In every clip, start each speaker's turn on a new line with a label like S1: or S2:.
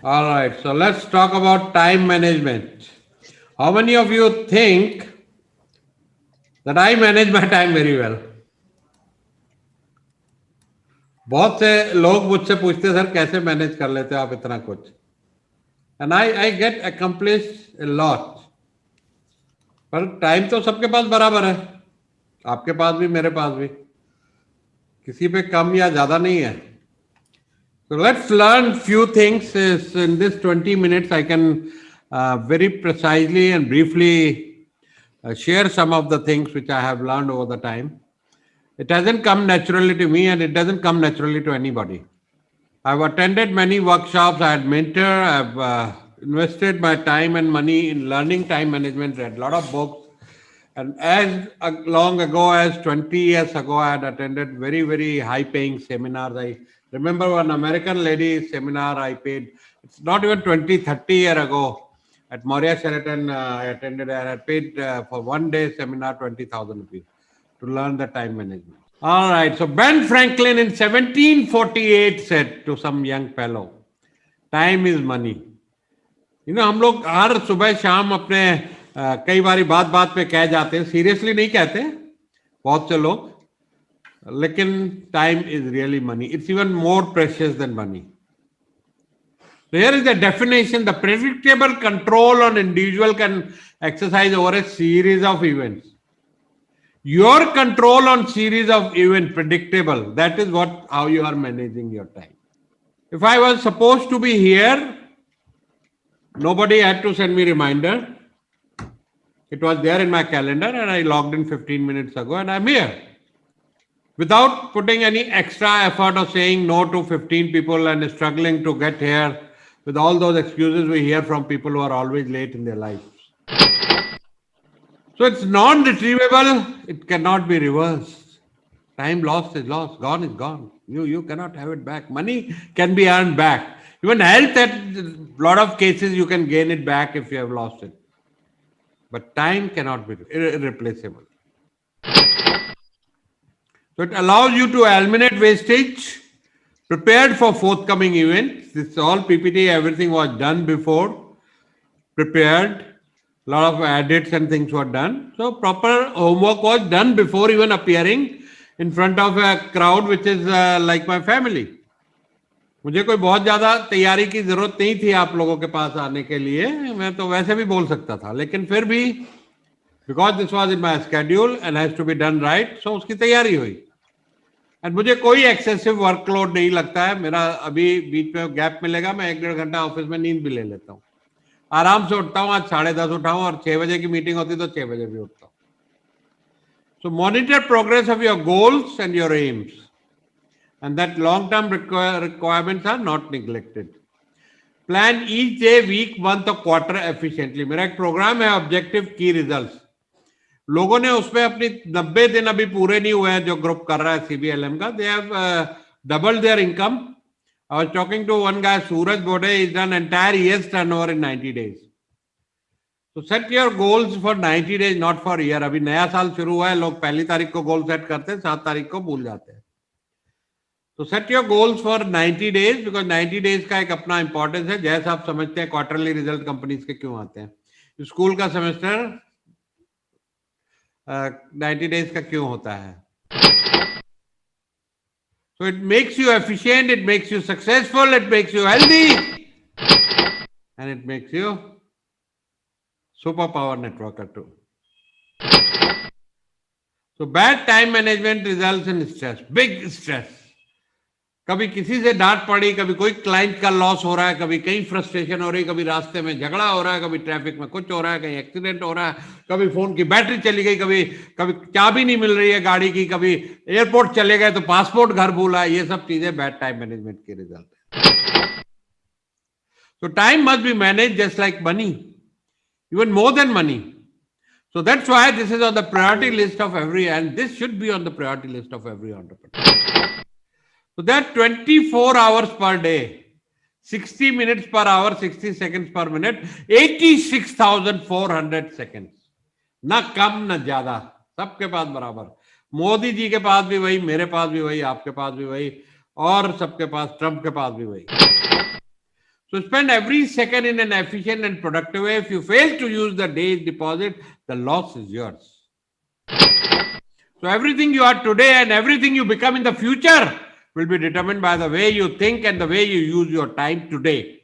S1: All right, so let's talk about time management. How many of you think that I manage my time very well? बहुत से लोग मुझसे पूछते sir कैसे manage कर लेते हो आप इतना कुछ and I get accomplish lot पर टाइम तो सबके पास बराबर है आपके पास भी मेरे पास भी किसी पे कम या ज्यादा नहीं है so let's learn few things in this 20 minutes I can very precisely and briefly share some of the things which I have learned over the time. It hasn't come naturally to me and it doesn't come naturally to anybody. I've attended many workshops, I had mentor, I've invested my time and money in learning time management, read a lot of books. And as long ago as 20 years ago, I had attended very, very high paying seminars. I remember one American lady seminar I paid, it's not even 20, 30 years ago at Moria Sheraton, I attended and I paid for one day seminar 20,000 rupees to learn the time management. All right, so Ben Franklin in 1748 said to some young fellow, time is money. You know, हम लोग हर सुबह शाम अपने कई बारी बात बात पे कह जाते हैं, सीरियसली नहीं कहते बहुत से लोग, लेकिन time is really money. It's even more precious than money. So here is the definition: the predictable control on individual can exercise over a series of events. Your control on series of events, predictable, that is what how you are managing your time. If I was supposed to be here, nobody had to send me reminder. It was there in my calendar and I logged in 15 minutes ago and I'm here. Without putting any extra effort of saying no to 15 people and struggling to get here with all those excuses we hear from people who are always late in their lives. So it's non-retrievable, it cannot be reversed. Time lost is lost, gone is gone. You cannot have it back. Money can be earned back. Even health, at a lot of cases, you can gain it back if you have lost it. But time cannot be irreplaceable. So it allows you to eliminate wastage, prepared for forthcoming events. This all PPT, everything was done before, prepared. A lot of edits and things were done. So proper homework was done before even appearing in front of a crowd which is like my family. मुझे कोई बहुत ज्यादा तैयारी की जरूरत नहीं थी आप लोगों के पास आने के लिए, मैं तो वैसे भी बोल सकता था, लेकिन फिर भी because this was in my schedule and has to be done right, so उसकी तैयारी हुई. एंड मुझे कोई एक्सेसिव वर्कलोड नहीं लगता है. मेरा अभी बीच में गैप मिलेगा, मैं 1-1.5 घंटा ऑफिस में नींद भी ले लेता हूँ. आराम से उठता हूँ. आज 10:30 उठा हूँ और 6 बजे की मीटिंग होती तो 6 बजे भी उठता हूँ. So monitor progress of your goals and your AIIMS and that long-term requirements are not neglected. Plan each day, week, month or quarter efficiently. मेरा एक प्रोग्राम है ऑब्जेक्टिव की रिजल्ट्स. लोगों ने उसमें अपनी 90 दिन अभी पूरे नहीं हुए हैं जो ग्रुप कर रहा है CBLM का. They have doubled their income. I was talking to one guy, Suraj Bode. He's done entire year's turnover in 90 days. So set your goals for 90 days, not for year. अभी नया साल शुरू हुआ है, लोग 1 तारीख को गोल सेट करते हैं, 7 तारीख को भूल जाते हैं. तो set your goals for 90 days, because 90 days का एक अपना इंपॉर्टेंस है. जैसा आप समझते हैं क्वार्टरली रिजल्ट कंपनीज के क्यों आते हैं, स्कूल का सेमेस्टर 90 डेज का क्यों होता है. So it makes you efficient, it makes you successful, it makes you healthy and it makes you super power networker too. So bad time management results in stress, big stress. कभी किसी से डांट पड़ी, कभी कोई क्लाइंट का loss हो रहा है, कभी कहीं फ्रस्ट्रेशन हो रही, कभी रास्ते में झगड़ा हो रहा है, कभी ट्रैफिक में कुछ हो रहा है, कहीं एक्सीडेंट हो रहा है, कभी फोन की बैटरी चली गई, कभी कभी चाबी नहीं मिल रही है गाड़ी की, कभी एयरपोर्ट चले गए तो पासपोर्ट घर भूला. ये सब चीजें बैड टाइम मैनेजमेंट के रिजल्ट है. So time must be managed just like money, even more than money. So that's why this is on the priority list of every, and this should be on the priority list of every entrepreneur. So there are 24 hours per day, 60 minutes per hour, 60 seconds per minute, 86,400 seconds. ना कम ना ज्यादा, सबके पास बराबर. मोदी जी के पास भी वही, मेरे पास भी वही, आपके पास भी वही, और सबके पास, ट्रंप के पास भी वही. So spend every second in an efficient and productive way. If you fail to use the day's deposit, the loss is yours. So everything you are today and everything you become in the future will be determined by the way you think and the way you use your time today.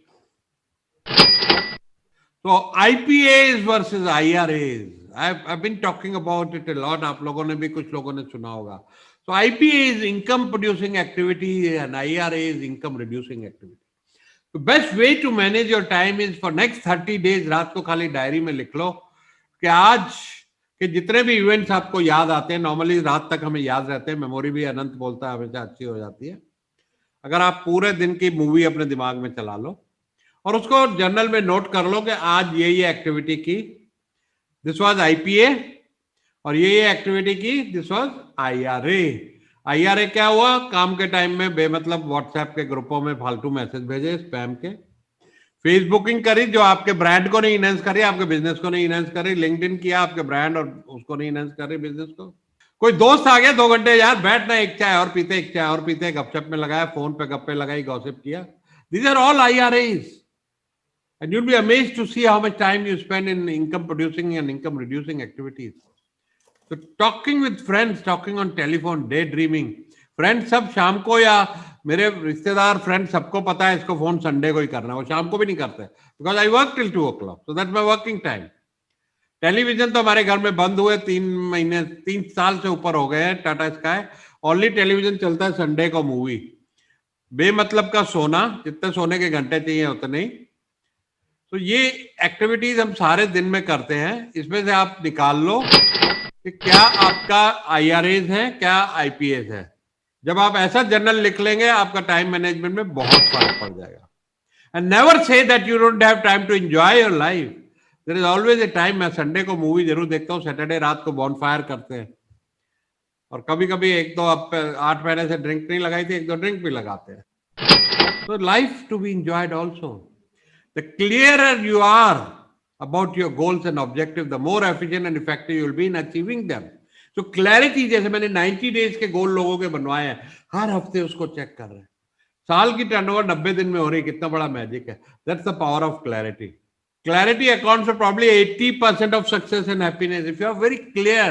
S1: So IPAs versus IRAs. I've been talking about it a lot. आप लोगों ने भी कुछ लोगों ने सुना होगा. So IPA is income producing activity and IRA is income reducing activity. The best way to manage your time is for next 30 days रात को खाली डायरी में लिख लो कि आज के जितने भी इवेंट्स आपको याद आते हैं, नॉर्मली रात तक हमें याद रहते हैं, मेमोरी भी अनंत बोलता है हमेशा अच्छी हो जाती है. अगर आप पूरे दिन की मूवी अपने दिमाग में चला लो और उसको जर्नल में नोट कर लो कि आज ये एक्टिविटी की, दिस वाज आईपीए, और ये एक्टिविटी की, दिस वाज आईआरए. आईआरए क्या हुआ? काम के टाइम में बेमतलब व्हाट्सएप के ग्रुपों में फालतू मैसेज भेजे स्पैम के. फेसबुकिंग करी जो आपके ब्रांड को नहीं इनहेंस करी, आपके बिजनेस को नहीं इनहेंस करी. लिंक्डइन किया आपके ब्रांड और उसको नहीं इनहेंस करी, बिजनेस को. कोई दोस्त आ गया 2 घंटे, यार बैठना, एक चाय और पीते, एक चाय और पीते, गपशप में लगाया, फोन पे गप्पे लगाई, गॉसिप किया. These are all IRAs. And you'll be amazed to see how much time you spend in income producing and income reducing activities. So talking with friends, talking on telephone, daydreaming. Friends सब शाम को, या मेरे रिश्तेदार friend सबको पता है इसको फोन संडे को ही करना है, वो शाम को भी नहीं करते, because I work till 2 o'clock, so that's my working time. Television तो हमारे घर में बंद हुए 3 साल से ऊपर हो गए हैं. टाटा स्काई ओनली टेलीविजन चलता है संडे को मूवी. बेमतलब का सोना, जितने सोने के घंटे चाहिए उतने ही. तो ये एक्टिविटीज हम सारे दिन में करते हैं. इसमें से आप निकाल लो कि क्या आपका आईआरएस है, क्या आईपीएस है. जब आप ऐसा जर्नल लिख लेंगे आपका टाइम मैनेजमेंट में बहुत फर्क पड़ जाएगा. And never say that you don't have time to enjoy your life. There is always a time. मैं संडे को मूवी जरूर देखता हूँ, सैटरडे रात को बॉनफायर करते हैं, और कभी कभी 1-2 अब 8 महीने से ड्रिंक नहीं लगाई थी, 1-2 ड्रिंक भी लगाते हैं. So life to be enjoyed also. The clearer you are about your goals and objectives, the more efficient and effective you will be in achieving them. So clarity, जैसे मैंने 90 days के गोल लोगों के बनवाए हैं, हर हफ्ते उसको चेक कर रहे हैं. साल की टर्नओवर 90 दिन में हो रही है, कितना बड़ा मैजिक है. That's the power of clarity. Clarity accounts for probably 80% of success and happiness. If you are very clear,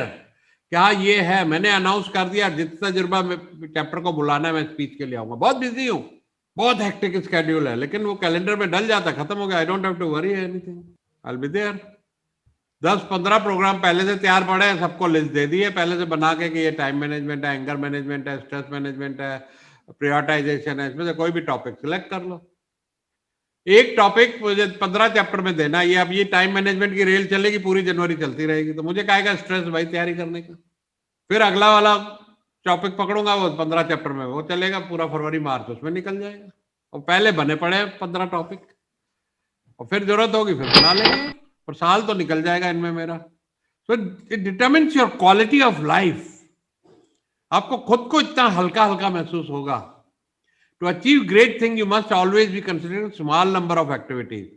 S1: क्या ये है, मैंने अनाउंस कर दिया, जितना तजुर्बा चैप्टर को बुलाना है मैं स्पीच के लिए आऊंगा, बहुत बिजी हूँ, बहुत हेक्टिक स्केड्यूल है, लेकिन वो कैलेंडर में डल जाता, खत्म हो गया. I don't have to worry anything, I will be there. 10-15 programme पहले से तैयार पड़े हैं, सबको लिस्ट दे दी है पहले से बना के कि ये टाइम मैनेजमेंट है, एंगर मैनेजमेंट है, स्ट्रेस मैनेजमेंट है, प्रायोरिटाइजेशन है. इसमें से कोई भी टॉपिक सिलेक्ट कर लो. एक टॉपिक मुझे 15 चैप्टर में देना. ये अब ये टाइम मैनेजमेंट की रेल चलेगी, पूरी जनवरी चलती रहेगी, तो मुझे कहेगा स्ट्रेस भाई तैयारी करने का. फिर अगला वाला टॉपिक पकड़ूंगा, वो 15 चैप्टर में वो चलेगा पूरा फरवरी मार्च, उसमें निकल जाएगा. और पहले बने पड़े 15 टॉपिक, और फिर जरूरत होगी फिर बना लेंगे, और साल तो निकल जाएगा इनमें मेरा. So it determines your quality of life. आपको खुद को इतना हल्का हल्का महसूस होगा. To achieve great thing, you must always be considering small number of activities.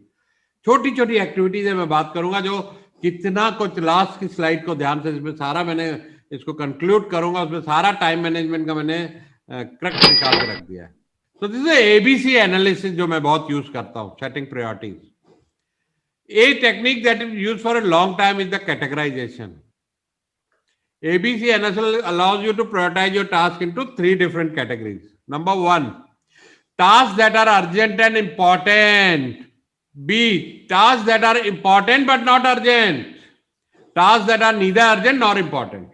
S1: छोटी छोटी एक्टिविटीज है मैं बात करूंगा, जो कितना कुछ लास्ट की स्लाइड को ध्यान से, इसमें सारा मैंने इसको कंक्लूड करूंगा, उसमें सारा टाइम मैनेजमेंट का मैंने क्रक्स निकाल के रख दिया है. तो दिस इज एबीसी एनालिसिस जो मैं बहुत यूज करता हूँ, setting priorities. A technique that is use for a long time is the categorization. ABC analysis allows you to prioritize your task into 3 different categories. Number 1, tasks that are urgent and important. B, tasks that are important but not urgent. Tasks that are neither urgent nor important.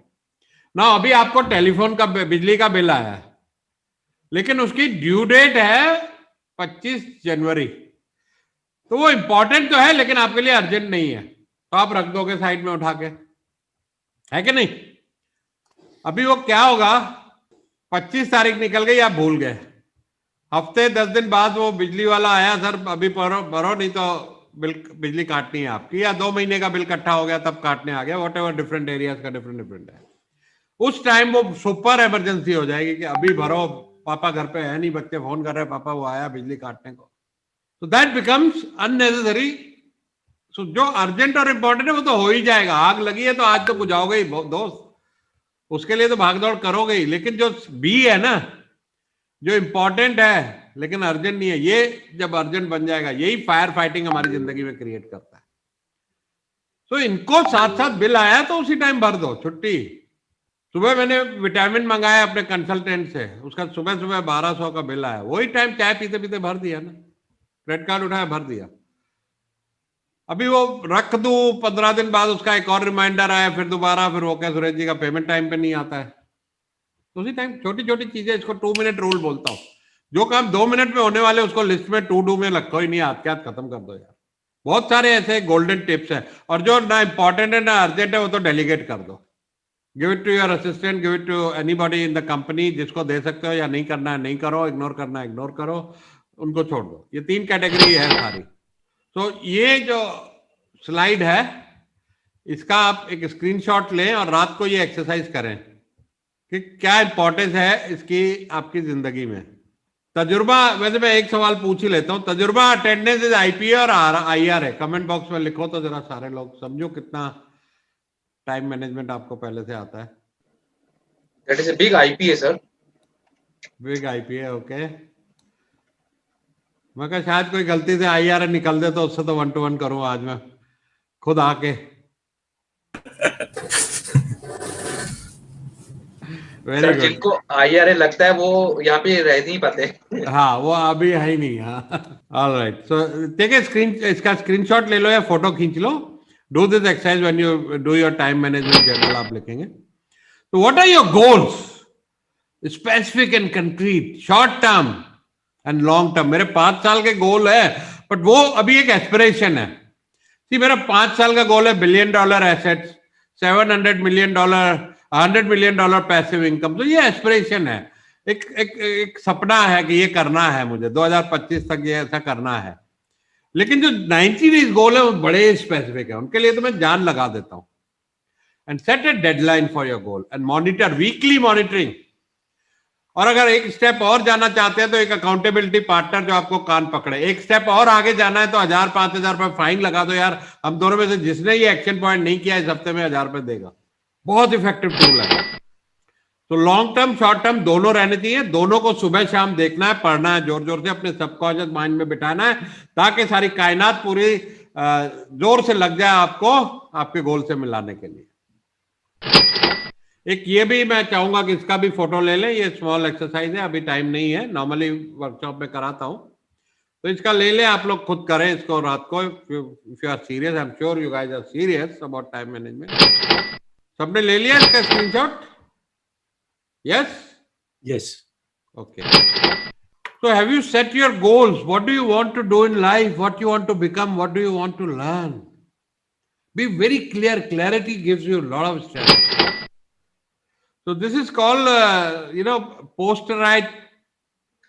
S1: Now, अभी आपको telephone का बिजली का bill आया है, लेकिन उसकी due date है 25 जनवरी. तो वो इंपॉर्टेंट तो है लेकिन आपके लिए अर्जेंट नहीं है, तो आप रख दोगे साइड में उठा के, है कि नहीं. अभी वो क्या होगा, 25 तारीख निकल गई, आप भूल गए, हफ्ते 10 दिन बाद वो बिजली वाला आया, सर अभी भरो नहीं तो बिजली काटनी है आपकी, या 2 महीने का बिल इकट्ठा हो गया तब काटने आ गया. वॉट एवर, डिफरेंट एरियाज का डिफरेंट है. उस टाइम वो सुपर इमरजेंसी हो जाएगी कि अभी भरो, पापा घर पे है नहीं, बच्चे फोन कर रहे हैं, पापा वो आया बिजली काटने को. तो दैट बिकम्स अननेसेसरी. सो जो अर्जेंट और इंपॉर्टेंट है वो तो हो ही जाएगा. आग लगी है तो आज तो बुझाओगे ही दोस्त, उसके लिए तो भागदौड़ करोगे ही. लेकिन जो बी है ना, जो इंपॉर्टेंट है, लेकिन अर्जेंट नहीं है। ये जब अर्जेंट बन जाएगा, यही फायर फाइटिंग हमारी जिंदगी में क्रिएट करता है। तो इनको साथ साथ बिल आया तो उसी टाइम भर दो, छुट्टी। सुबह मैंने विटामिन मंगाया अपने कंसल्टेंट से, उसका सुबह सुबह 1200 का बिल आया, वही टाइम चाय पीते पीते भर दिया ना, क्रेडिट कार्ड उठाया भर दिया। अभी वो रख दू, 15 दिन बाद उसका एक और रिमाइंडर आया, फिर दोबारा, फिर वो क्या सुरेश जी का पेमेंट टाइम पे नहीं आता है। तो उसी टाइम छोटी छोटी चीजें, इसको 2 मिनट रूल बोलता हूँ। जो काम 2 मिनट में होने वाले उसको लिस्ट में टू डू में रखो ही नहीं, हाथ के हाथ खत्म कर दो यार। बहुत सारे ऐसे गोल्डन टिप्स है, और जो ना इंपॉर्टेंट है ना अर्जेंट है वो तो डेलीगेट कर दो। Give it to your assistant, give it to anybody in the company, जिसको दे सकते हो, या नहीं करना है नहीं करो, इग्नोर करना है इग्नोर करो, उनको छोड़ दो। ये 3 कैटेगरी है सारी। तो ये जो स्लाइड है इसका आप एक स्क्रीनशॉट लें और रात को ये एक्सरसाइज करें कि क्या इंपॉर्टेंस है इसकी आपकी जिंदगी में। तजुर्बा, वैसे मैं एक सवाल पूछ ही लेता हूं, तजुर्बा अटेंडेंस इज आईपीए और आईआर है? कमेंट बॉक्स में लिखो तो जरा सारे लोग समझो कितना टाइम मैनेजमेंट आपको पहले से आता है।
S2: That is a big IPA, sir.
S1: Big IPA, okay. मैं कहा शायद कोई गलती से आईआर निकल दे तो उससे तो 1 to 1 करूं आज मैं खुद आके। Very
S2: sir
S1: good.
S2: जिनको IRA लगता है वो यहाँ पे रह नहीं पाते।
S1: हाँ वो अभी है ही नहीं। हाँ ऑलराइट, सो देखिए स्क्रीन, इसका स्क्रीनशॉट ले लो या फोटो खींच लो। Do this exercise when you do your time management journal आप लिखेंगे। तो what are your goals, specific and concrete, short term and long term. मेरे 5 साल के गोल है, बट वो अभी एक एस्पिरेशन है। सी मेरा 5 साल का गोल है $1 billion assets, $700 million, $100 million passive income. तो ये एस्पिरेशन है, एक सपना है कि ये करना है मुझे 2025 तक, ये ऐसा करना है। लेकिन जो 90 डेज गोल है वो बड़े स्पेसिफिक है, उनके लिए तो मैं जान लगा देता हूं। And set A deadline for your goal and monitor, weekly monitoring. और अगर एक स्टेप और जाना चाहते हैं तो एक अकाउंटेबिलिटी पार्टनर जो आपको कान पकड़े। एक स्टेप और आगे जाना है तो 1000-5000 रुपए फाइन लगा दो यार। हम दोनों में से जिसने ये एक्शन पॉइंट नहीं किया इस हफ्ते में 1000 रुपए देगा। बहुत इफेक्टिव टूल है। तो लॉन्ग टर्म शॉर्ट टर्म दोनों रहने चाहिए, दोनों को सुबह शाम देखना है, पढ़ना है, जोर जोर से अपने सबकॉन्शियस माइंड में बिठाना है, ताकि सारी कायनात पूरी जोर से लग जाए आपको आपके गोल से मिलाने के लिए। एक ये भी मैं चाहूंगा कि इसका भी फोटो ले लें, ये स्मॉल एक्सरसाइज है, अभी टाइम नहीं है, नॉर्मली वर्कशॉप में कराता हूं, तो इसका ले लें, आप लोग खुद करें इसको रात को। If you are serious, I am sure you guys are serious about time management. सबने ले लिया इसका screenshot? Yes
S3: Yes.
S1: Okay. So have you set your goals? What do you want to do in life? What you want to become? What do you want to learn? Be very clear. Clarity gives you a lot of strength. So this is called,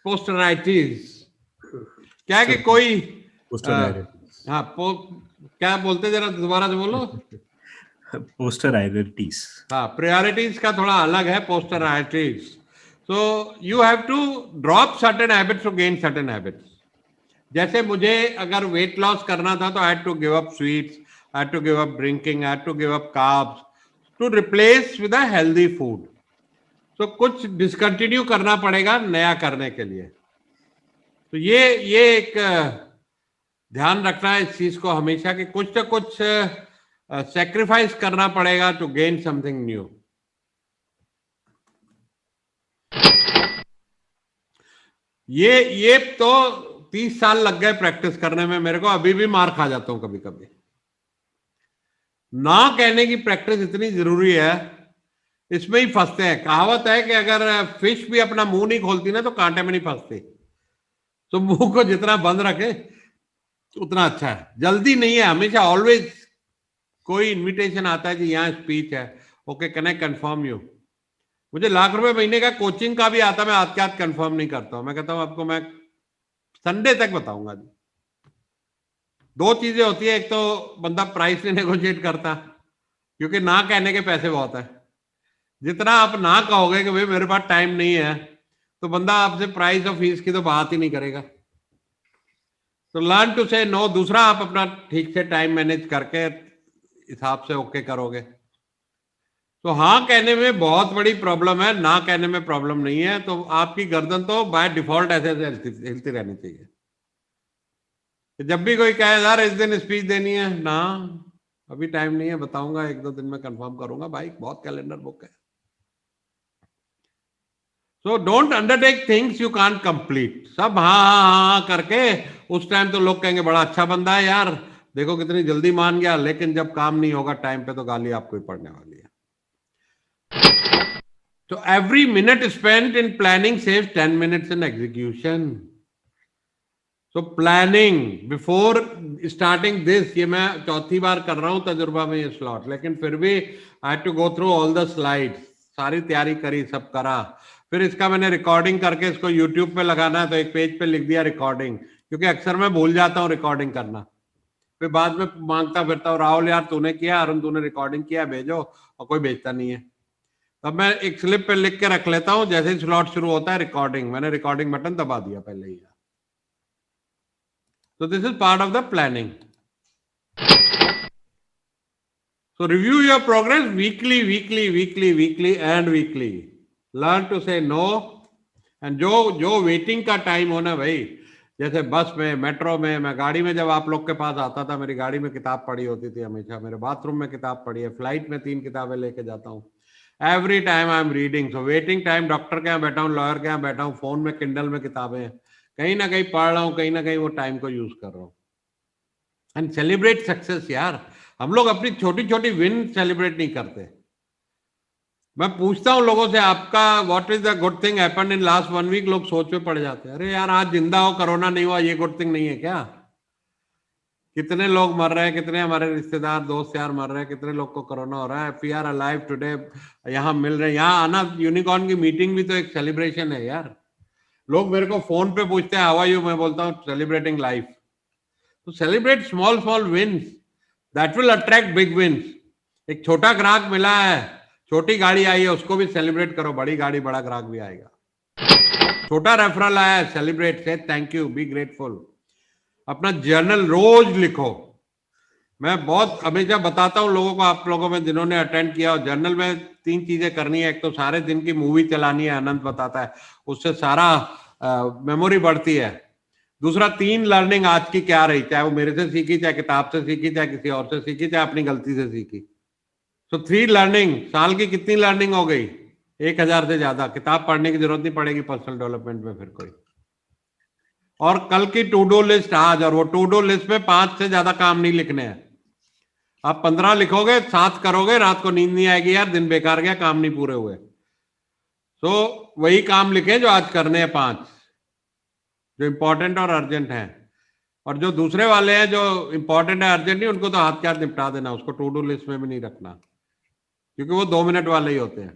S1: posteritis. क्या है कि कोई
S3: Posteritis.
S1: हाँ क्या बोलते, जरा दोबारा से बोलो।
S3: Posteritis.
S1: हाँ, प्रायोरिटीज का थोड़ा अलग है, पोस्टराइटिस। So you have to drop certain habits to gain certain habits. जैसे मुझे अगर वेट लॉस करना था तो I had to give up sweets, I had to give up drinking, I had to give up carbs to replace with a healthy food. तो कुछ discontinue करना पड़ेगा नया करने के लिए। तो ये एक ध्यान रखना है इस चीज को हमेशा, कि कुछ ना कुछ सेक्रीफाइस करना पड़ेगा टू गेन समथिंग न्यू। ये तो 30 साल लग गए प्रैक्टिस करने में मेरे को, अभी भी मार खा जाता हूं कभी कभी। ना कहने की प्रैक्टिस इतनी जरूरी है, इसमें ही फंसते हैं। कहावत है कि अगर फिश भी अपना मुंह नहीं खोलती ना तो कांटे में नहीं फंसती। तो मुंह को जितना बंद रखे उतना अच्छा है। जल्दी नहीं है हमेशा, ऑलवेज कोई इनविटेशन आता है कि यहाँ स्पीच है, okay can I confirm you. मुझे लाख रुपए महीने का कोचिंग का भी आता, मैं हाथ के हाथ कंफर्म नहीं करता हूं। मैं कहता हूं आपको मैं संडे तक बताऊंगा जी। 2 चीजें होती है, एक तो बंदा प्राइस नहीं नेगोशिएट करता, क्योंकि ना कहने के पैसे बहुत है। जितना आप ना कहोगे कि भाई मेरे पास टाइम नहीं है, तो बंदा आपसे प्राइस और फीस की तो बात ही नहीं करेगा। तो लर्न टू से नो। दूसरा, आप अपना ठीक से टाइम मैनेज करके हिसाब से ओके करोगे। तो हाँ कहने में बहुत बड़ी प्रॉब्लम है, ना कहने में प्रॉब्लम नहीं है। तो आपकी गर्दन तो बाय डिफॉल्ट ऐसे हिलती रहनी चाहिए। जब भी कोई कहे यार इस दिन स्पीच देनी है ना, अभी टाइम नहीं है, बताऊंगा 1-2 दिन में कंफर्म करूंगा भाई, बहुत कैलेंडर बुक है। So don't undertake things you can't complete. सब हाँ हाँ हाँ हाँ करके उस टाइम तो लोग कहेंगे बड़ा अच्छा बंदा है यार, देखो कितनी जल्दी मान गया, लेकिन जब काम नहीं होगा टाइम पे तो गाली आपको ही पड़ने वाली है। तो every minute spent in planning saves 10 minutes in execution. So planning before starting this, ये मैं चौथी बार कर रहा हूँ तजुर्बा में ये स्लॉट, लेकिन फिर भी I had to go through all the slides, सारी तैयारी करी, सब करा। फिर इसका मैंने रिकॉर्डिंग करके इसको YouTube पे लगाना है, तो एक पेज पे लिख दिया रिकॉर्डिंग, क्योंकि अक्सर मैं भूल जाता हूँ रिकॉर्डिंग करना। फिर बाद में मांगता फिरता हूँ, राहुल यार तूने किया, अरुण तूने रिकॉर्डिंग किया, भेजो, और कोई भेजता नहीं है। तब मैं एक स्लिप पे लिख के रख लेता हूं, जैसे ही स्लॉट शुरू होता है रिकॉर्डिंग, मैंने रिकॉर्डिंग बटन दबा दिया पहले ही। तो this is part of the planning. So review your progress weekly weekly weekly weekly and weekly. Learn to say no. And जो वेटिंग का टाइम हो ना भाई, जैसे बस में, मेट्रो में, मैं गाड़ी में जब आप लोग के पास आता था, मेरी गाड़ी में किताब पड़ी होती थी हमेशा, मेरे बाथरूम में किताब पड़ी है, फ्लाइट में 3 किताबें लेके जाता हूँ। Every time I am reading. So waiting time, doctor के यहाँ बैठा हूँ, लॉयर के यहाँ बैठा हूँ, फोन में किंडल में किताबें हैं, कहीं ना कहीं पढ़ रहा हूँ, कहीं ना कहीं वो टाइम को यूज कर रहा हूँ। एंड सेलिब्रेट सक्सेस यार, हम लोग अपनी छोटी छोटी विन सेलिब्रेट नहीं करते। मैं पूछता हूँ लोगों से, आपका what is the good thing happened in last 1 week, लोग सोच में पड़ जाते हैं, अरे यार आज जिंदा हो, कोरोना नहीं हुआ, ये गुड थिंग नहीं है क्या? कितने लोग मर रहे हैं, कितने हमारे रिश्तेदार दोस्त यार मर रहे हैं, कितने लोग को कोरोना हो रहा है, वी आर अलाइव टुडे, यहाँ मिल रहे हैं, यहाँ आना, यूनिकॉर्न की मीटिंग भी तो एक सेलिब्रेशन है यार। लोग मेरे को फोन पे पूछते हैं हाउ आर यू, मैं बोलता हूँ सेलिब्रेटिंग लाइफ। तो celebrate small small wins, that will attract big wins. एक छोटा ग्राहक मिला है, छोटी गाड़ी आई है, उसको भी सेलिब्रेट करो, बड़ी गाड़ी बड़ा ग्राहक भी आएगा। छोटा रेफरल आया है, सेलिब्रेट, से थैंक यू, बी ग्रेटफुल। अपना जर्नल रोज लिखो। मैं बहुत हमेशा बताता हूँ लोगों को, आप लोगों में जिन्होंने अटेंड किया हो, जर्नल में 3 चीजें करनी है। एक तो सारे दिन की मूवी चलानी है, अनंत बताता है, उससे सारा मेमोरी बढ़ती है। दूसरा, 3 लर्निंग आज की क्या रही, चाहे वो मेरे से सीखी, चाहे किताब से सीखी, चाहे किसी और से सीखी, चाहे अपनी गलती से सीखी। तो 3 लर्निंग, साल की कितनी लर्निंग हो गई? 1000 से ज्यादा। किताब पढ़ने की जरूरत नहीं पड़ेगी पर्सनल डेवलपमेंट में फिर कोई। और कल की टू डू लिस्ट आज, और वो टू डू लिस्ट में 5 से ज्यादा काम नहीं लिखने हैं। आप 15 लिखोगे, 7 करोगे, रात को नींद नहीं आएगी यार, दिन बेकार गया, काम नहीं पूरे हुए। सो वही काम लिखे जो आज करने हैं, 5 जो इंपॉर्टेंट और अर्जेंट हैं। और जो दूसरे वाले हैं जो इंपॉर्टेंट है अर्जेंट नहीं, उनको तो हाथ के हाथ निपटा देना, उसको टू डू लिस्ट में भी नहीं रखना, क्योंकि वो 2 मिनट वाले ही होते हैं।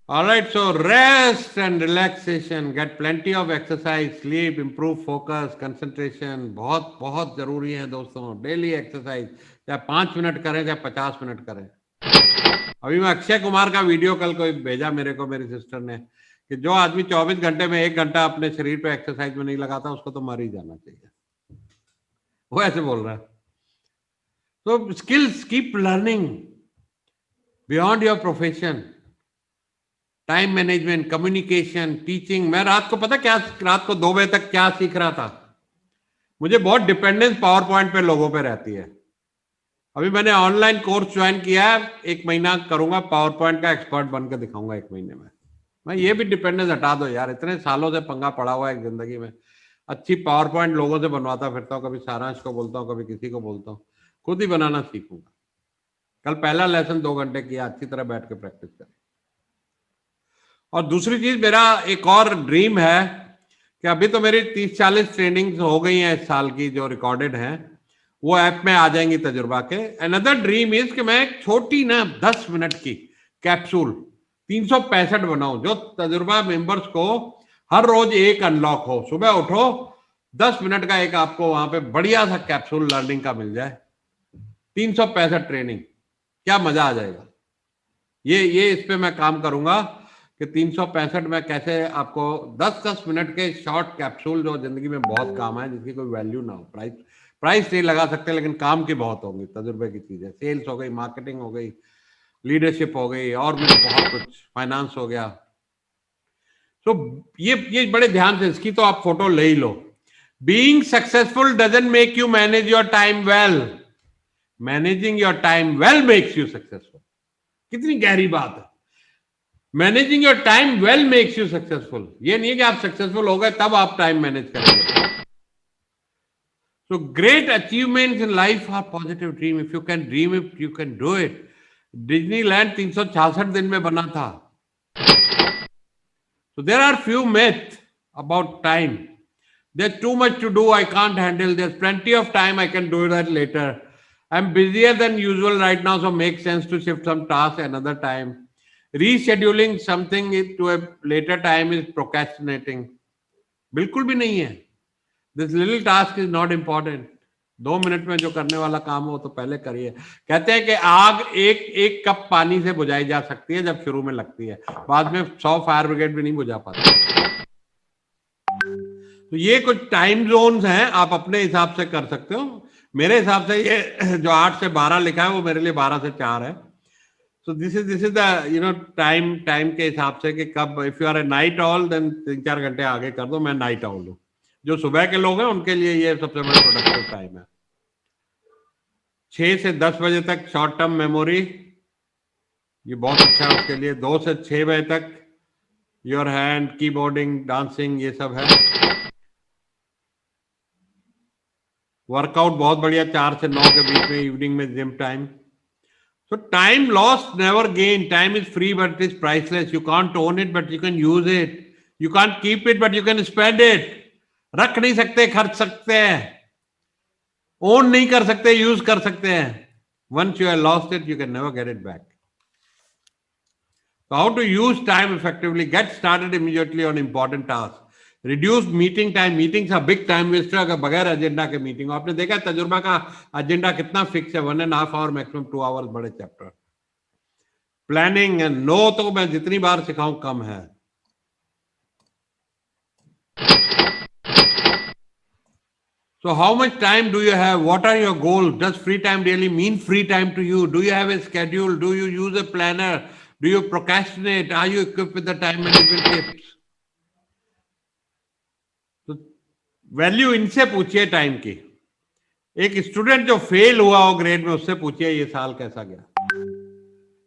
S1: All right, so rest and relaxation, get plenty of exercise, sleep, improve focus, concentration, बहुत बहुत जरूरी है दोस्तों। डेली एक्सरसाइज, चाहे 5 मिनट करें, चाहे 50 मिनट करें। अभी मैं अक्षय कुमार का वीडियो कल को भेजा मेरे को, मेरी सिस्टर ने, कि जो आदमी 24 घंटे में 1 घंटा अपने शरीर पे एक्सरसाइज में नहीं लगाता, उसको तो मर ही जाना चाहिए। वो ऐसे बोल रहा है। तो skills, keep learning beyond your profession, time management, communication, teaching. मैं रात को पता क्या, रात को 2 बजे तक क्या सीख रहा था? मुझे बहुत डिपेंडेंस पावर पॉइंट पे लोगों पे रहती है। अभी मैंने ऑनलाइन कोर्स ज्वाइन किया है, 1 महीना करूंगा, पावर पॉइंट का एक्सपर्ट बन के दिखाऊंगा 1 महीने में। मैं ये भी डिपेंडेंस हटा दो यार, इतने सालों से पंगा पड़ा हुआ है जिंदगी में। अच्छी पावर पॉइंट लोगों से बनवाता फिरता हूँ, कभी सारांश को बोलता हूँ, कभी किसी को बोलता हूँ, खुद ही बनाना सीखूंगा। कल पहला लेसन 2 घंटे किया, अच्छी तरह बैठ के प्रैक्टिस करें। और दूसरी चीज, मेरा एक और ड्रीम है कि अभी तो मेरी 30-40 ट्रेनिंग्स हो गई हैं इस साल की, जो रिकॉर्डेड हैं, वो ऐप में आ जाएंगी तजुर्बा के। अनदर ड्रीम इज कि मैं एक छोटी ना 10 मिनट की कैप्सूल 365 बनाऊं, जो तजुर्बा मेंबर्स को हर रोज एक अनलॉक हो। सुबह उठो, 10 मिनट का एक आपको वहां पे बढ़िया सा कैप्सूल लर्निंग का मिल जाए। 365 ट्रेनिंग, क्या मजा आ जाएगा। ये इस पे मैं काम करूंगा कि 365 में कैसे आपको 10-10 मिनट के शॉर्ट कैप्सूल, जो जिंदगी में बहुत काम है, जिसकी कोई वैल्यू ना हो, प्राइस नहीं लगा सकते, लेकिन काम की बहुत होंगी, तजुर्बे की चीजें, सेल्स हो गई, मार्केटिंग हो गई, लीडरशिप हो गई और भी बहुत कुछ, फाइनेंस हो गया। तो ये बड़े ध्यान से, इसकी तो आप फोटो ले ही लो। Being successful doesn't make you manage your time well, managing your time well makes you successful. कितनी गहरी बात है। Managing your time well makes you successful. ये नहीं है कि आप सक्सेसफुल हो गए तब आप टाइम मैनेज करेंगे। So great achievements in life are positive dream. If you can dream it, you can do it. Disneyland 366 दिन में बना था। So there are few myths about time. There's too much to do, I can't handle. There's plenty of time, I can do that later. I'm busier than usual right now, so makes sense to shift some tasks another time. Rescheduling something to a later time is procrastinating. बिल्कुल भी नहीं है। This little task is not important. 2 minute में जो करने वाला काम हो तो पहले करिए। कहते हैं कि आग एक कप पानी से बुझाई जा सकती है जब शुरू में लगती है, बाद में 100 फायर ब्रिगेड भी नहीं बुझा पाती। तो ये कुछ टाइम जोन्स हैं, आप अपने हिसाब से कर सकते हो। मेरे हिसाब से ये जो 8 से 12 लिखा है वो मेरे लिए 12 से 4 है। So this is the time के हिसाब से कि कब, if you are a night owl then 3-4 घंटे आगे कर दो। मैं नाइट ऑल हूँ। जो सुबह के लोग हैं उनके लिए ये सबसे बड़ा प्रोडक्टिव टाइम है। 6 से 10 बजे तक शॉर्ट टर्म मेमोरी, ये बहुत अच्छा है उसके लिए। 2 से 6 बजे तक योर हैंड, कीबोर्डिंग, डांसिंग, ये सब है। वर्कआउट बहुत बढ़िया, 4 से 9 के बीच में इवनिंग में gym time. So time lost never gain. Time is free but it is priceless. You can't own it but you can use it. You can't keep it but you can spend it. रख नहीं सकते, खर्च सकते हैं। Own नहीं कर सकते, use कर सकते हैं। Once you have lost it you can never get it back. So how to use time effectively? Get started immediately on important tasks. Reduce meeting time. Meetings are big time waster अगर बगैर agenda के meeting. आपने देखा तजुर्बा का agenda कितना fix है, 1.5 our maximum 2 hours बड़े चैप्टर। प्लानिंग एंड नो तो मैं जितनी बार सिखाऊं कम है। So how much time do you have? What are your goals? Does free time really mean free time to you? Do you have a schedule? Do you use a planner? Do you procrastinate? Are you equipped with the time management tips? तो value इनसे पूछिए time की। एक student जो fail हुआ हो grade में, उससे पूछिए ये साल कैसा गया।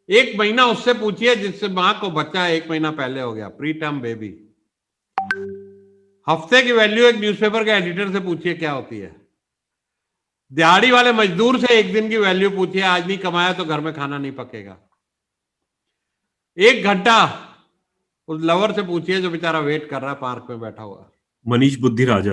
S1: 1 महीना उससे पूछिए जिससे मां को बच्चा 1 महीना पहले हो गया, प्री टर्म बेबी। हफ्ते की वैल्यू एक न्यूज़पेपर के एडिटर से पूछिए क्या होती है। दिहाड़ी वाले मजदूर से 1 दिन की वैल्यू पूछिए, आज नहीं कमाया तो घर में खाना नहीं पकेगा। 1 घंटा उस लवर से पूछिए जो बेचारा वेट कर रहा है पार्क में बैठा हुआ।
S3: मनीष बुद्धि राजा।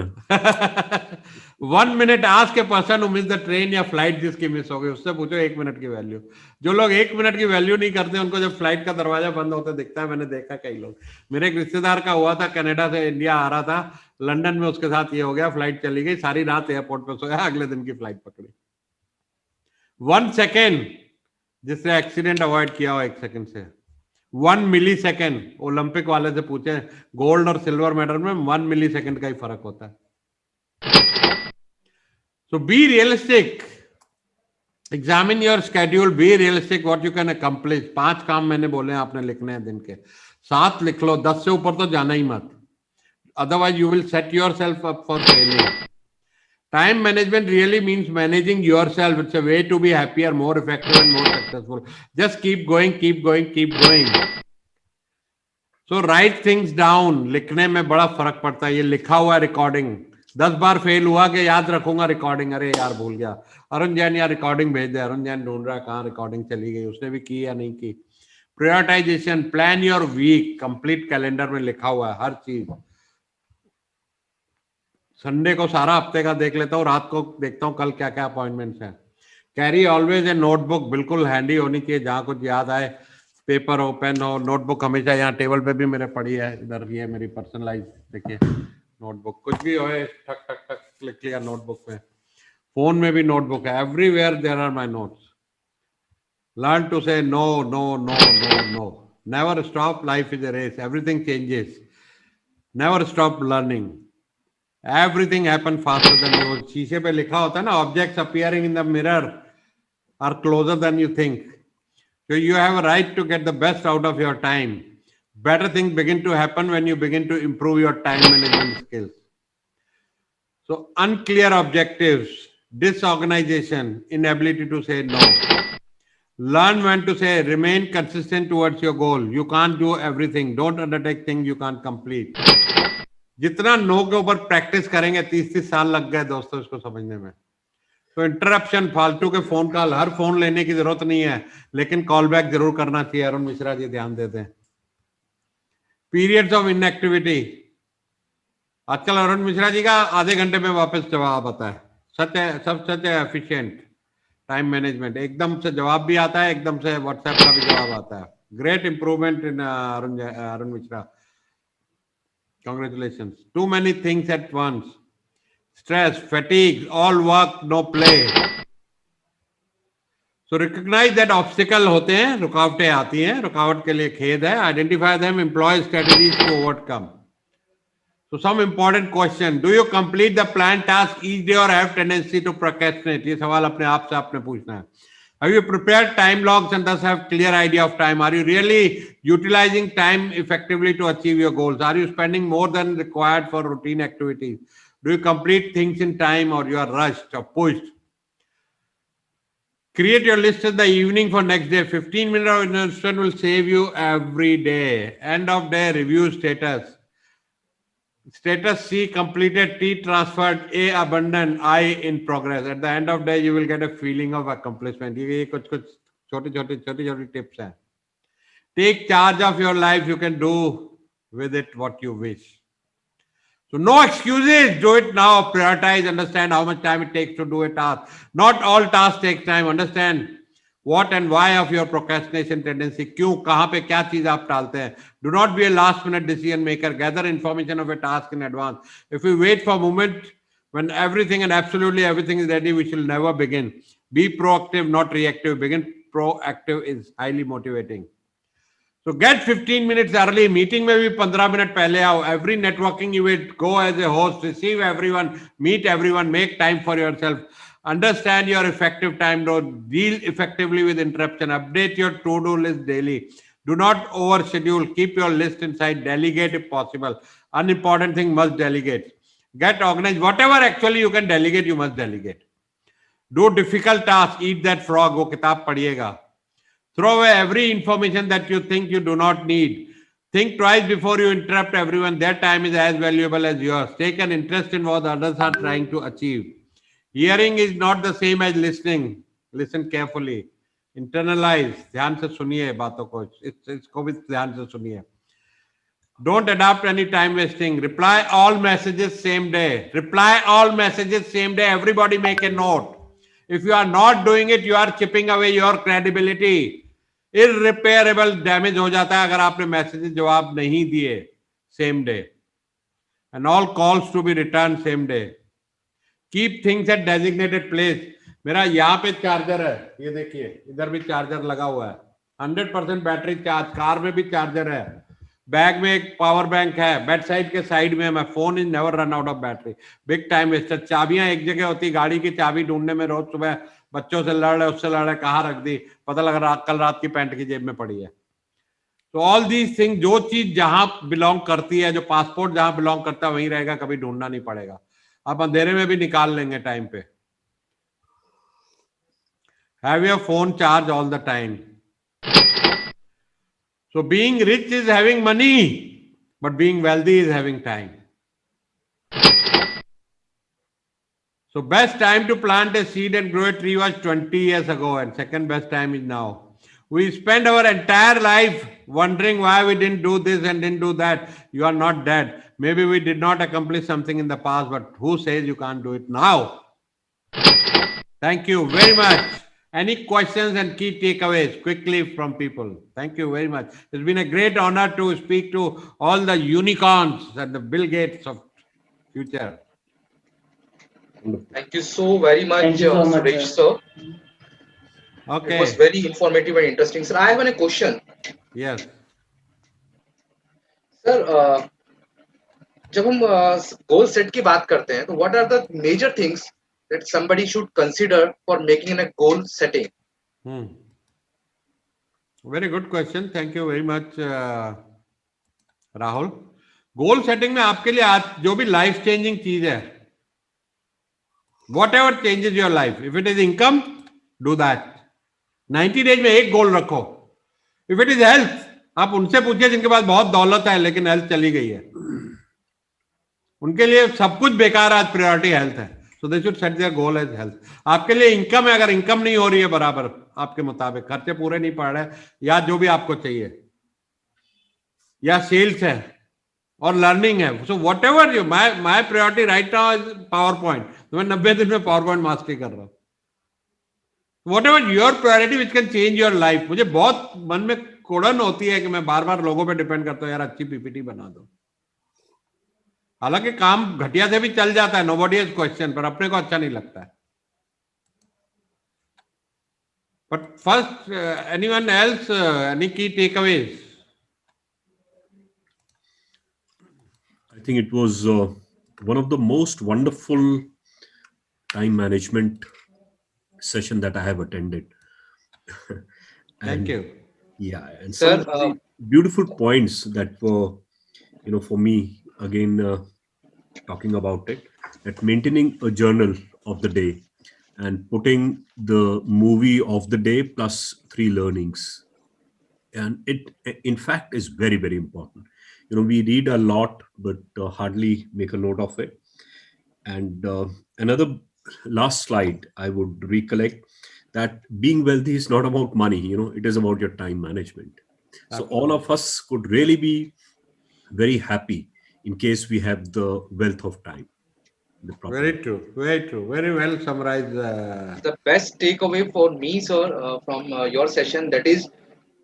S1: 1 minute ask a person who miss the train या फ्लाइट जिसकी मिस हो गई, उससे पूछो 1 मिनट की वैल्यू। जो लोग 1 मिनट की वैल्यू नहीं करते उनको जब फ्लाइट का दरवाजा बंद होता दिखता है। मैंने देखा कई लोग। मेरे एक रिश्तेदार का हुआ था, कनाडा से इंडिया आ रहा था, लंदन में उसके साथ ये हो गया, फ्लाइट चली गई, सारी रात एयरपोर्ट पे सोया, अगले दिन की फ्लाइट पकड़ी। 1 सेकेंड जिसने एक्सीडेंट अवॉइड किया हो 1 सेकेंड से। 1 मिली सेकेंड, ओलंपिक वाले से पूछे, गोल्ड और सिल्वर मेडल में 1 मिली सेकेंड का ही फर्क होता है। So be realistic, examine your schedule, be realistic what you can accomplish. 5 काम मैंने बोले हैं आपने लिखने हैं दिन के, 7 लिख लो, 10 से ऊपर तो जाना ही मत, otherwise you will set your self up for failure. Time management really means managing yourself. It's a way to be happier, more effective and more successful. Just keep going, keep going, keep going. So write things down. लिखने में बड़ा फर्क पड़ता है। ये लिखा हुआ recording 10 बार fail हुआ कि याद रखूंगा रिकॉर्डिंग, अरे यार भूल गया। अरुण जैन यार रिकॉर्डिंग भेज दे, अरुण जैन ढूंढ रहा है कहाँ रिकॉर्डिंग चली गई, उसने भी की या नहीं की। Prioritization, plan your week, complete calendar में लिखा हुआ है हर चीज। संडे को सारा हफ्ते का देख लेता हूँ, रात को देखता हूँ कल क्या क्या अपॉइंटमेंट्स हैं। कैरी ऑलवेज ए नोटबुक, बिल्कुल हैंडी होनी चाहिए, जहाँ कुछ याद आए, पेपर हो, पेन हो। नोटबुक हमेशा यहाँ टेबल पे भी मेरे पड़ी है, इधर ये मेरी पर्सनलाइज देखिए नोटबुक, कुछ भी हो ठक ठक ठक लिख लिया नोटबुक में। फोन में भी नोटबुक है, everywhere there are my notes. Learn to say no no no no no, never stop, life is a race, everything changes, never stop learning, everything happen faster than you। शीशे पे लिखा होता है ना, objects appearing in the mirror are closer than you think. So you have a right to get the best out of your time. Better things begin to happen when you begin to improve your time management skills. So unclear objectives, disorganization, inability to say no. Learn when to say, remain consistent towards your goal. You can't do everything. Don't undertake things you can't complete. जितना no के ऊपर practice करेंगे 30 साल लग गए दोस्तों इसको समझने में. तो इंटरप्शन, फालतू के फोन कॉल, हर फोन लेने की जरूरत नहीं है, लेकिन कॉल बैक जरूर करना चाहिए. अरुण मिश्रा जी ध्यान देते हैं. Periods of inactivity. आजकल अरुण मिश्रा जी का आधे घंटे में वापस जवाब आता है. सच है, सब सच है. एफिशिएंट टाइम मैनेजमेंट, एकदम से जवाब भी आता है, एकदम से व्हाट्सएप का भी जवाब आता है. Great improvement in Arun Mishra. Congratulations. Too many things at once. Stress, fatigue, all work, no play. So recognize that obstacle होते हैं, रुकावटें आती हैं, रुकावट के लिए खेद है. Identify them, employ strategies to overcome. So some important question. Do you complete the planned task each day or have tendency to procrastinate? ये सवाल अपने आप से आपने पूछना है. Have you prepared time logs and thus have clear idea of time? Are you really utilizing time effectively to achieve your goals? Are you spending more than required for routine activities? Do you complete things in time or you are rushed or pushed? Create your list in the evening for next day. 15 minutes of investment will save you every day. End of day review status. Status C completed, T transferred, A abandoned, I in progress. At the end of the day, you will get a feeling of accomplishment. ये कुछ छोटी tips हैं. Take charge of your life. You can do with it what you wish. So no excuses. Do it now. Prioritize. Understand how much time it takes to do a task. Not all tasks take time. Understand what and why of your procrastination tendency. क्यों, कहाँ पे क्या चीज आप टालते हैं. Do not be a last minute decision maker. Gather information of a task in advance. If we wait for a moment when everything and absolutely everything is ready, we shall never begin. Be proactive, not reactive. Begin proactive is highly motivating. So get 15 minutes early. Meeting में भी 15 minute पहले आओ. Every networking event, go as a host, receive everyone, meet everyone, make time for yourself. Understand your effective time zone. Deal effectively with interruption. Update your to-do list daily. Do not overschedule. Keep your list inside. Delegate if possible. Unimportant thing must delegate. Get organized. Whatever actually you can delegate, you must delegate. Do difficult tasks. Eat that frog. वो किताब पढ़िएगा. Throw away every information that you think you do not need. Think twice before you interrupt everyone. Their time is as valuable as yours. Take an interest in what others are trying to achieve. Hearing is not the same as listening. Listen carefully. Internalize. ध्यान से सुनिए बातों को. इसको भी ध्यान से सुनिए. Don't adapt any time wasting. Reply all messages same day. Reply all messages same day. Everybody make a note. If you are not doing it, you are chipping away your credibility. Irreparable damage हो जाता है अगर आपने messages जवाब नहीं दिए same day. And all calls to be returned same day. Keep things at designated place. मेरा यहाँ पे चार्जर है, ये देखिए इधर भी चार्जर लगा हुआ है. 100% बैटरी चार्ज. कार में भी चार्जर है. बैग में एक पावर बैंक है. बेड साइड के साइड में मैं. Phone is never run out of battery. Big time Wester. चाबियां एक जगह होती. गाड़ी की चाबी ढूंढने में रोज सुबह बच्चों से लड़ रहे, उससे लड़ रहे, कहाँ रख दी, पता लगा कल रात की पैंट की जेब में पड़ी है. तो ऑल दीज थिंग, जो चीज जहां बिलोंग करती है, जो पासपोर्ट जहां बिलोंग करता है वहीं रहेगा, कभी ढूंढना नहीं पड़ेगा. आप अंधेरे में भी निकाल लेंगे टाइम पे. Have your phone charge all the time. So being rich is having money, but being wealthy is having time. So best time to plant a seed and grow a tree was 20 years ago, and second best time is now. We spend our entire life wondering why we didn't do this and didn't do that. You are not dead. Maybe we did not accomplish something in the past, but who says you can't do it now? Thank you very much. Any questions and key takeaways quickly from people? Thank you very much. It's been a great honor to speak to all the unicorns and the Bill Gates of future.
S2: Thank you so very much,
S4: Thank you so much,
S2: Suresh sir.
S1: Okay.
S2: It was very informative and interesting. Sir, I have a question.
S1: Yes.
S2: Sir, जब हम goal set की बात करते हैं, तो what are the major things that somebody should consider for making a goal setting?
S1: Very good question, thank you very much Rahul. Goal setting में आपके लिए आज जो भी लाइफ चेंजिंग चीज है, what ever changes your life, if it is income, do that. 90 days में एक गोल रखो. इफ इट इज हेल्थ, आप उनसे पूछिए जिनके पास बहुत दौलत है लेकिन हेल्थ चली गई है. उनके लिए सब कुछ बेकार है, आज प्रायोरिटी हेल्थ है. So they should set their goal as health. आपके लिए इनकम है, अगर इनकम नहीं हो रही है बराबर आपके मुताबिक, खर्चे पूरे नहीं पड़ रहे, या जो भी आपको चाहिए, या सेल्स है और लर्निंग है, so what ever you, my priority right now is power point. तो मैं 90 दिन में पावर पॉइंट मास्टरी कर रहा हूँ. What ever your priority which can change your life. मुझे बहुत मन में कुड़न होती है कि मैं बार बार लोगों पे डिपेंड करता हूँ, यार अच्छी पीपीटी बना दो. हालांकि काम घटिया से भी चल जाता है, नोबडी इज क्वेश्चन, पर अपने को अच्छा नहीं लगता है. But first, anyone else, any की takeaways?
S3: I think it was one of the most wonderful time management session that I have attended.
S1: Thank you.
S3: Yeah, and
S2: Sir,
S3: some very beautiful points that were, for me again, talking about it, that maintaining a journal of the day and putting the movie of the day plus 3 learnings, and it in fact is very, very important. We read a lot but hardly make a note of it. And another last slide I would recollect, that being wealthy is not about money, it is about your time management. So all of us could really be very happy in case we have the wealth of time.
S1: Very true, very true, very well summarized.
S2: The best takeaway for me, sir, from your session, that is,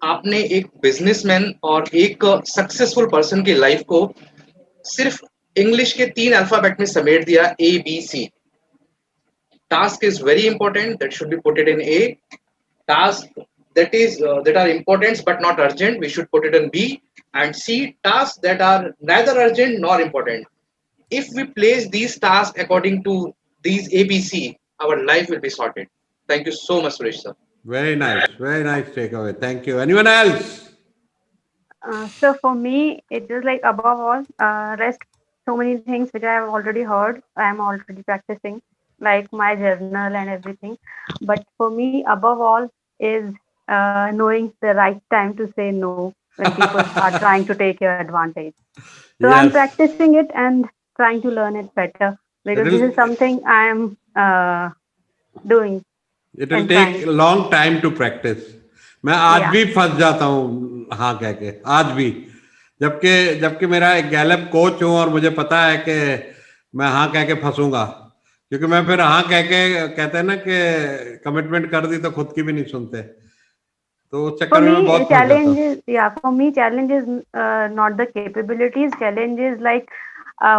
S2: आपने एक businessman और एक successful person की life को सिर्फ English के 3 alphabet में समेट दिया, ABC. Task is very important, that should be put it in A. Task that are important but not urgent, we should put it in B. And C, tasks that are neither urgent nor important. If we place these tasks according to these ABC, our life will be sorted. Thank you so much, Suresh sir.
S1: Very nice takeaway. Thank you. Anyone else?
S4: So for me, it is like above all, rest so many things which I have already heard. I am already practicing, like my journal and everything. But for me, above all, is knowing the right time to say no when people are trying to take your advantage. So I'm
S1: Yes.
S4: practicing it and trying to learn it better, because this is something I am doing.
S1: It will
S4: and
S1: take
S4: trying.
S1: a long time to practice. मैं आज
S4: Yeah.
S1: भी फंस जाता हूँ हाँ कह के, आज भी, जबकि मेरा एक गैलप कोच हूँ और मुझे पता है कि मैं हाँ कह के फंसूंगा, क्योंकि मैं फिर हाँ कह के, कहते हैं ना कि कमिटमेंट कर दी तो खुद की भी नहीं सुनते, तो उस
S4: For
S1: चक्कर में मैं
S4: me,
S1: बहुत फंस जाता
S4: challenge
S1: हूँ.
S4: is, for me, challenge is not the capabilities. Challenge is like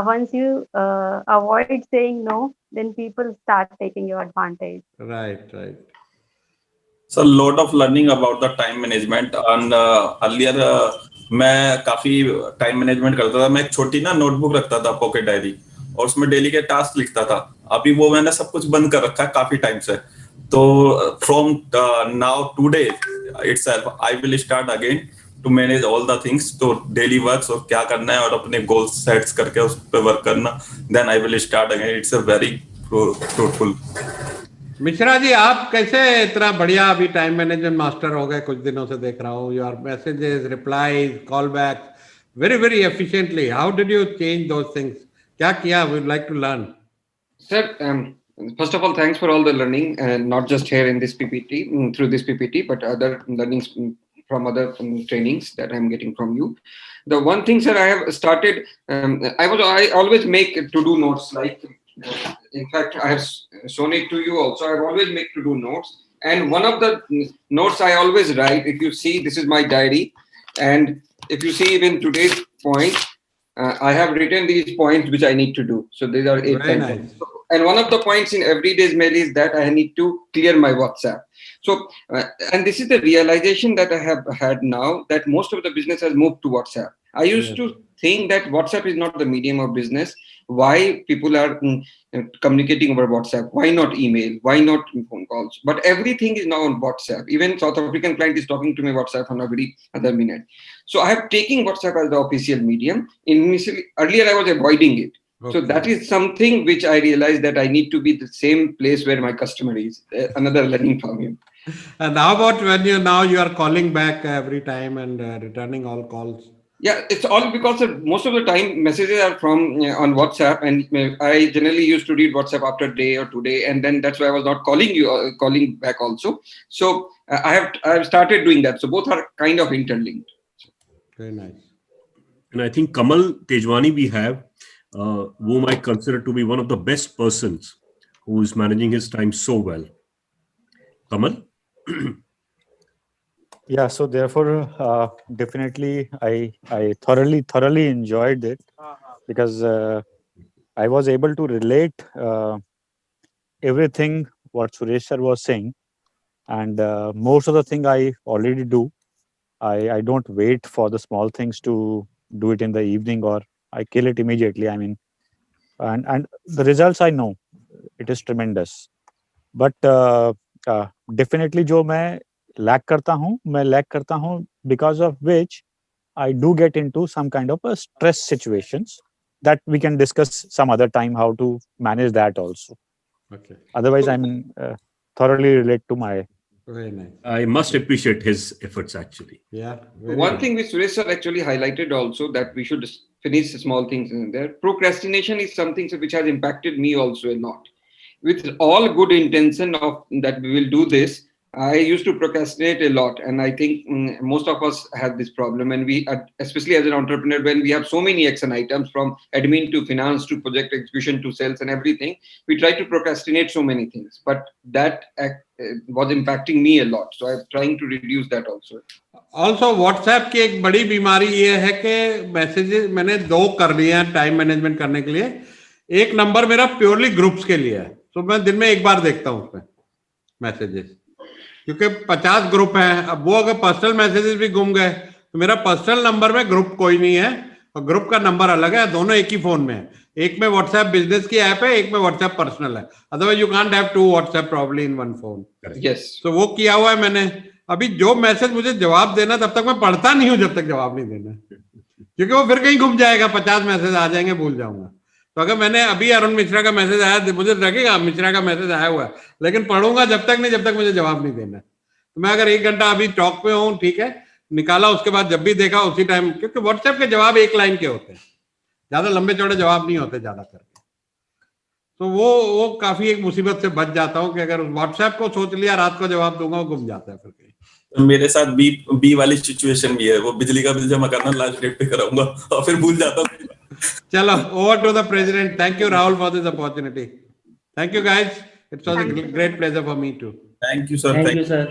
S4: once you avoid saying no, then people start taking your advantage.
S1: Right.
S5: So a lot of learning about the time management. And earlier मैं काफी time management करता था. मैं एक छोटी ना notebook रखता था, पॉकेट डायरी, और उसमें डेली के टास्क लिखता था. अभी वो मैंने सब कुछ बंद कर रखा है काफी टाइम से. तो from now today itself I will start again to manage all the things. तो डेली वर्क्स और क्या करना है और अपने गोल्स सेट्स करके उस पर वर्क करना. Then I will start again. It's a very fruitful.
S1: Mishra ji, आप कैसे इतना बढ़िया अभी टाइम मैनेजमेंट मास्टर हो गए? कुछ दिनों से देख रहा हूँ, your messages, replies, call back very efficiently. How did you change those things? क्या किया? We would like to learn.
S6: Sir, first of all, thanks for all the learning, and not just here in this PPT, through this PPT, but other learnings from other trainings that I'm getting from you. The one thing, sir, I have started, I always make to-do notes. Like, in fact, I have shown it to you also. I always make to-do notes. And one of the notes I always write, if you see, this is my diary. And if you see even today's point, I have written these points which I need to do. So these are 8
S1: Very
S6: points.
S1: nice.
S6: And one of the points in everyday's mail is that I need to clear my WhatsApp. So, and this is the realization that I have had now, that most of the business has moved to WhatsApp. I used to think that WhatsApp is not the medium of business. Why people are communicating over WhatsApp? Why not email? Why not phone calls? But everything is now on WhatsApp. Even South African client is talking to me WhatsApp on every other minute. So I have taken WhatsApp as the official medium. Initially, earlier I was avoiding it. So that is something which I realized that I need to be the same place where my customer is. Another learning from him.
S1: And how about when you are calling back every time and returning all calls?
S6: Yeah, it's all because most of the time messages are from on WhatsApp, and I generally used to read WhatsApp after a day or 2 days, and then that's why I was not calling back also. So I have started doing that. So both are kind of interlinked.
S1: Very nice.
S3: And I think Kamal Tejwani we have, whom I consider to be one of the best persons who is managing his time so well. Kamal?
S7: Yeah, so therefore, definitely, I thoroughly enjoyed it because I was able to relate everything what Suresh sir was saying, and most of the thing I already do. I don't wait for the small things to do it in the evening, or I kill it immediately. I mean, and the results I know, it is tremendous. But definitely, जो मैं lack करता हूँ because of which I do get into some kind of a stress situations that we can discuss some other time how to manage that also.
S1: Okay.
S7: Otherwise, I'm thoroughly relate to my.
S1: Very nice.
S3: I must appreciate his efforts actually.
S1: Yeah.
S6: One thing which Suresh sir actually highlighted also that we should finish small things in there. Procrastination is something which has impacted me also a lot. With all good intention of that we will do this, I used to procrastinate a lot, and I think most of us have this problem. And we, especially as an entrepreneur, when we have so many action items from admin to finance to project execution to sales and everything, we try to procrastinate so many things. But that was impacting me a lot. So I'm trying to reduce that also.
S1: Also WhatsApp की एक बड़ी बीमारी ये है कि messages मैंने 2 कर लिए हैं टाइम मैनेजमेंट करने के लिए. एक नंबर मेरा प्योरली ग्रुप्स के लिए है, तो मैं दिन में एक बार देखता हूँ उसमें मैसेजेस, क्योंकि 50 ग्रुप हैं. अब वो अगर पर्सनल मैसेजेस भी गुम गए तो मेरा पर्सनल नंबर में ग्रुप कोई नहीं है और ग्रुप का नंबर अलग है. दोनों एक ही फोन में है. एक में व्हाट्सएप बिजनेस की ऐप है, एक में व्हाट्सएप पर्सनल है. Otherwise you can't have 2 WhatsApp probably in one phone.
S6: Yes,
S1: तो वो किया हुआ है मैंने. अभी जो मैसेज मुझे जवाब देना तब तक मैं पढ़ता नहीं हूं जब तक जवाब नहीं देना, क्योंकि वो फिर कहीं घूम जाएगा. 50 मैसेज आ जाएंगे, भूल जाऊंगा. तो अगर मैंने अभी अरुण मिश्रा का मैसेज आया, मुझे लगेगा मिश्रा का मैसेज आया हुआ है, लेकिन पढ़ूंगा जब तक मुझे जवाब नहीं देना. तो मैं अगर 1 घंटा अभी टॉक पे हूँ, ठीक है, निकाला, उसके बाद जब भी देखा उसी टाइम, क्योंकि व्हाट्सएप के जवाब 1 लाइन के होते हैं, ज्यादा लंबे चौड़े जवाब नहीं होते ज्यादा करके. तो वो काफी एक मुसीबत से बच जाता हूँ कि अगर व्हाट्सएप को सोच लिया रात को जवाब दूंगा, वो गुम जाता है फिर कहीं.
S5: तो मेरे साथ बी वाली सिचुएशन भी है. वो बिजली का बिल जमा करना लास्ट डेट पे कराऊंगा और फिर भूल जाता हूँ.
S1: चलो, over to the president. Thank you Rahul for this opportunity. Thank you guys. It was a great pleasure for me too.
S5: Thank you sir.
S8: Thank you, sir.